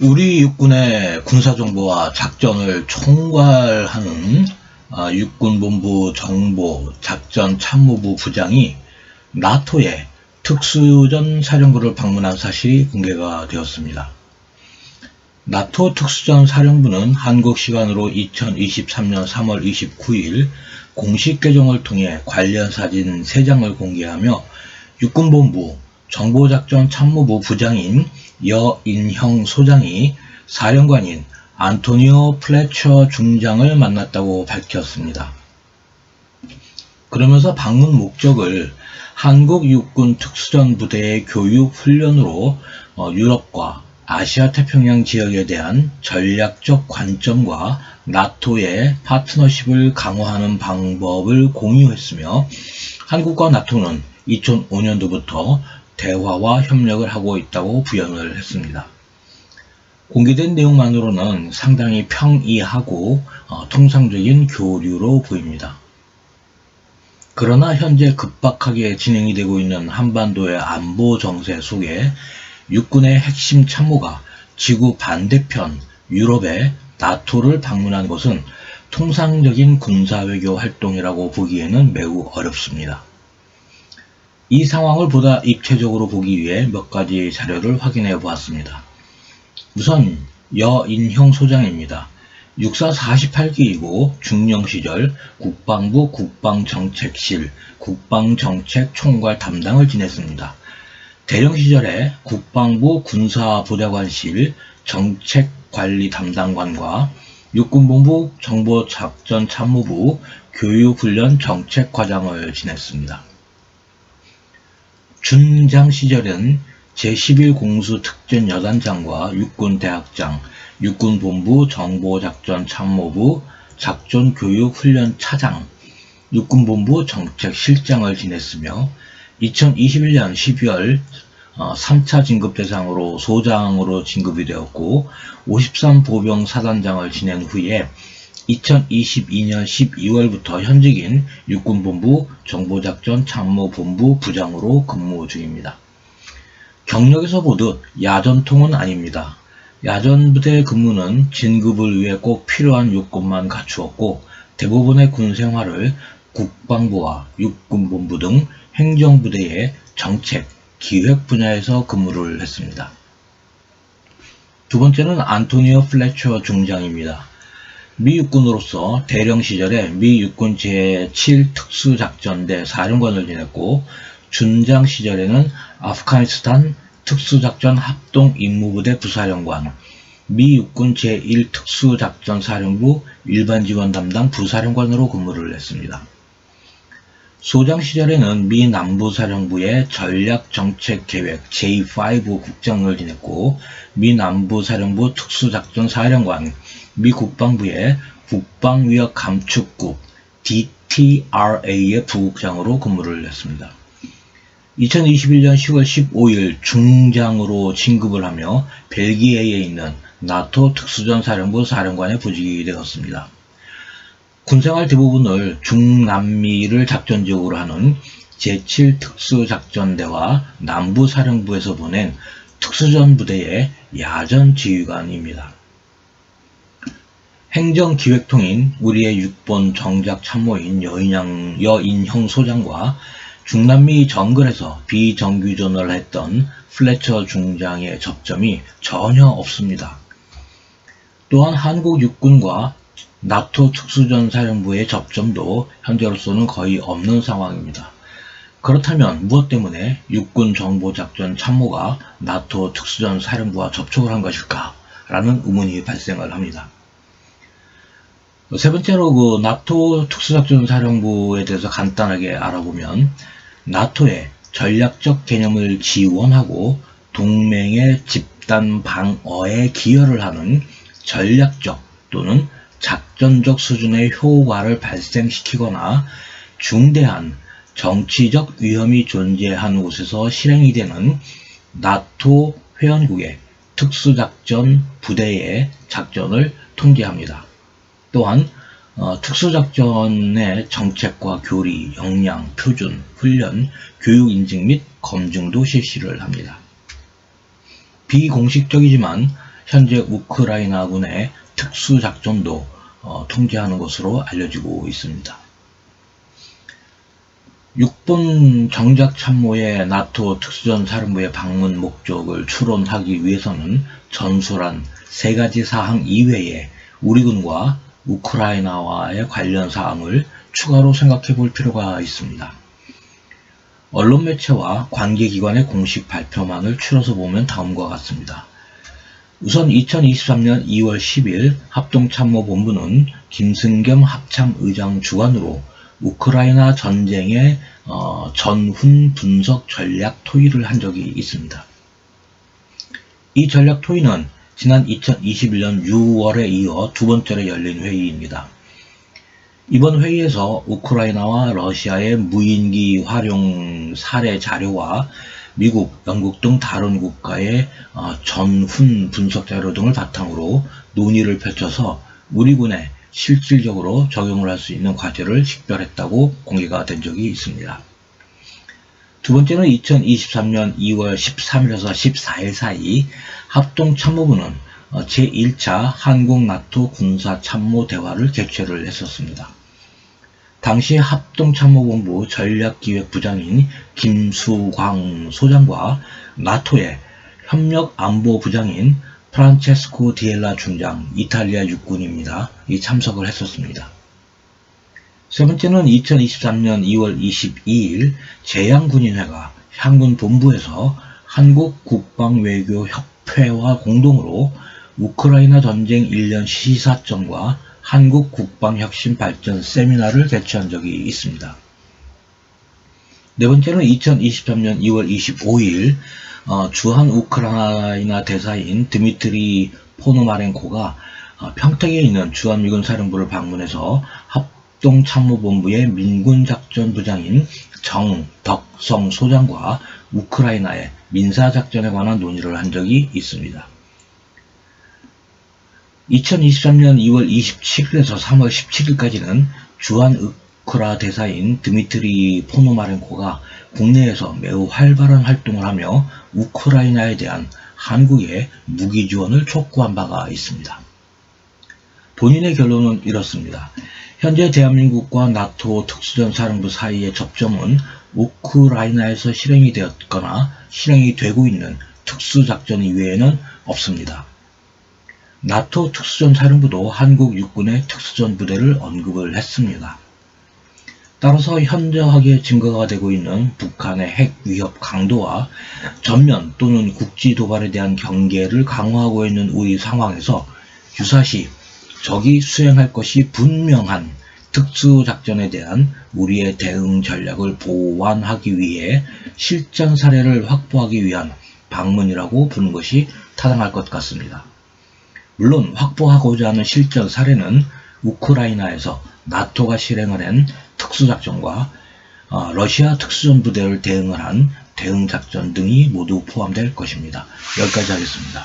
우리 육군의 군사정보와 작전을 총괄하는 육군본부 정보작전참모부 부장이 나토의 특수전 사령부를 방문한 사실이 공개가 되었습니다. 나토 특수전 사령부는 한국 시간으로 2023년 3월 29일 공식 계정을 통해 관련 사진 3장을 공개하며 육군본부 정보작전참모부 부장인 여인형 소장이 사령관인 안토니오 플래처 중장을 만났다고 밝혔습니다. 그러면서 방문 목적을 한국 육군 특수전 부대의 교육 훈련으로 유럽과 아시아 태평양 지역에 대한 전략적 관점과 나토의 파트너십을 강화하는 방법을 공유했으며, 한국과 나토는 2005년도부터 대화와 협력을 하고 있다고 부연을 했습니다. 공개된 내용만으로는 상당히 평이하고 통상적인 교류로 보입니다. 그러나 현재 급박하게 진행이 되고 있는 한반도의 안보 정세 속에 육군의 핵심 참모가 지구 반대편 유럽의 나토를 방문한 것은 통상적인 군사외교 활동이라고 보기에는 매우 어렵습니다. 이 상황을 보다 입체적으로 보기 위해 몇 가지 자료를 확인해 보았습니다. 우선 여인형 소장입니다. 육사 48기이고 중령 시절 국방부 국방정책실 국방정책총괄 담당을 지냈습니다. 대령 시절에 국방부 군사보좌관실 정책관리 담당관과 육군본부 정보작전참모부 교육훈련 정책과장을 지냈습니다. 준장 시절은 제11공수 특전여단장과 육군대학장, 육군본부 정보작전참모부 작전교육훈련 차장, 육군본부 정책실장을 지냈으며 2021년 12월 3차 진급 대상으로 소장으로 진급이 되었고 53보병 사단장을 지낸 후에 2022년 12월부터 현직인 육군본부 정보작전참모본부 부장으로 근무 중입니다. 경력에서 보듯 야전통은 아닙니다. 야전부대 근무는 진급을 위해 꼭 필요한 요건만 갖추었고 대부분의 군생활을 국방부와 육군본부 등 행정부대의 정책, 기획 분야에서 근무를 했습니다. 두 번째는 안토니오 플래처 중장입니다. 미 육군으로서 대령 시절에 미 육군 제7특수작전대 사령관을 지냈고 준장 시절에는 아프가니스탄 특수작전 합동임무부대 부사령관, 미 육군 제1특수작전사령부 일반지원 담당 부사령관으로 근무를 했습니다. 소장 시절에는 미 남부사령부의 전략정책계획 J5 국장을 지냈고 미 남부사령부 특수작전사령관, 미 국방부의 국방위협감축국 DTRA의 부국장으로 근무를 했습니다. 2021년 10월 15일 중장으로 진급을 하며 벨기에에 있는 나토 특수전사령부 사령관에 부직이 되었습니다. 군생활 대부분을 중남미를 작전지역으로 하는 제7특수작전대와 남부사령부에서 보낸 특수전부대의 야전지휘관입니다. 행정기획통인 우리의 육본 정작참모인 여인형 소장과 중남미 정글에서 비정규전을 했던 플래처 중장의 접점이 전혀 없습니다. 또한 한국 육군과 나토 특수전사령부의 접점도 현재로서는 거의 없는 상황입니다. 그렇다면 무엇 때문에 육군정보작전 참모가 나토 특수전사령부와 접촉을 한 것일까? 라는 의문이 발생을 합니다. 세 번째로 나토 특수작전사령부에 대해서 간단하게 알아보면 나토의 전략적 개념을 지원하고 동맹의 집단 방어에 기여를 하는 전략적 또는 작전적 수준의 효과를 발생시키거나 중대한 정치적 위험이 존재하는 곳에서 실행이 되는 나토 회원국의 특수작전 부대의 작전을 통제합니다. 또한 특수작전의 정책과 교리, 역량, 표준, 훈련, 교육 인증 및 검증도 실시를 합니다. 비공식적이지만 현재 우크라이나군의 특수작전도 통제하는 것으로 알려지고 있습니다. 육군 정작참모의 나토 특수전사령부의 방문 목적을 추론하기 위해서는 전술한 3가지 사항 이외에 우리 군과 우크라이나와의 관련 사항을 추가로 생각해 볼 필요가 있습니다. 언론 매체와 관계기관의 공식 발표만을 추려서 보면 다음과 같습니다. 우선 2023년 2월 10일 합동참모본부는 김승겸 합참의장 주관으로 우크라이나 전쟁의 전훈 분석 전략 토의를 한 적이 있습니다. 이 전략 토의는 지난 2021년 6월에 이어 두 번째로 열린 회의입니다. 이번 회의에서 우크라이나와 러시아의 무인기 활용 사례 자료와 미국, 영국 등 다른 국가의 전훈 분석 자료 등을 바탕으로 논의를 펼쳐서 우리 군에 실질적으로 적용을 할 수 있는 과제를 식별했다고 공개가 된 적이 있습니다. 두 번째는 2023년 2월 13일에서 14일 사이 합동참모부는 제1차 한국-나토 군사참모 대화를 개최를 했었습니다. 당시 합동참모본부 전략기획부장인 김수광 소장과 나토의 협력안보부장인 프란체스코 디엘라 중장, 이탈리아 육군입니다. 참석을 했었습니다. 세 번째는 2023년 2월 22일 제양군인회가 향군본부에서 한국국방외교협회와 공동으로 우크라이나 전쟁 1년 시사점과 한국국방혁신발전 세미나를 개최한 적이 있습니다. 네 번째는 2023년 2월 25일 주한 우크라이나 대사인 드미트리 포노마렌코가 평택에 있는 주한미군 사령부를 방문해서 합동참모본부의 민군작전부장인 정덕성 소장과 우크라이나의 민사작전에 관한 논의를 한 적이 있습니다. 2023년 2월 27일에서 3월 17일까지는 주한 우크라 대사인 드미트리 포노마렌코가 국내에서 매우 활발한 활동을 하며 우크라이나에 대한 한국의 무기 지원을 촉구한 바가 있습니다. 본인의 결론은 이렇습니다. 현재 대한민국과 나토 특수전사령부 사이의 접점은 우크라이나에서 실행이 되었거나 실행이 되고 있는 특수작전 이외에는 없습니다. 나토 특수전사령부도 한국 육군의 특수전 부대를 언급을 했습니다. 따라서 현저하게 증가가 되고 있는 북한의 핵 위협 강도와 전면 또는 국지 도발에 대한 경계를 강화하고 있는 우리 상황에서 유사시 적이 수행할 것이 분명한 특수작전에 대한 우리의 대응 전략을 보완하기 위해 실전 사례를 확보하기 위한 방문이라고 보는 것이 타당할 것 같습니다. 물론 확보하고자 하는 실전 사례는 우크라이나에서 나토가 실행을 한 특수작전과 러시아 특수전 부대를 대응을 한 대응작전 등이 모두 포함될 것입니다. 여기까지 하겠습니다.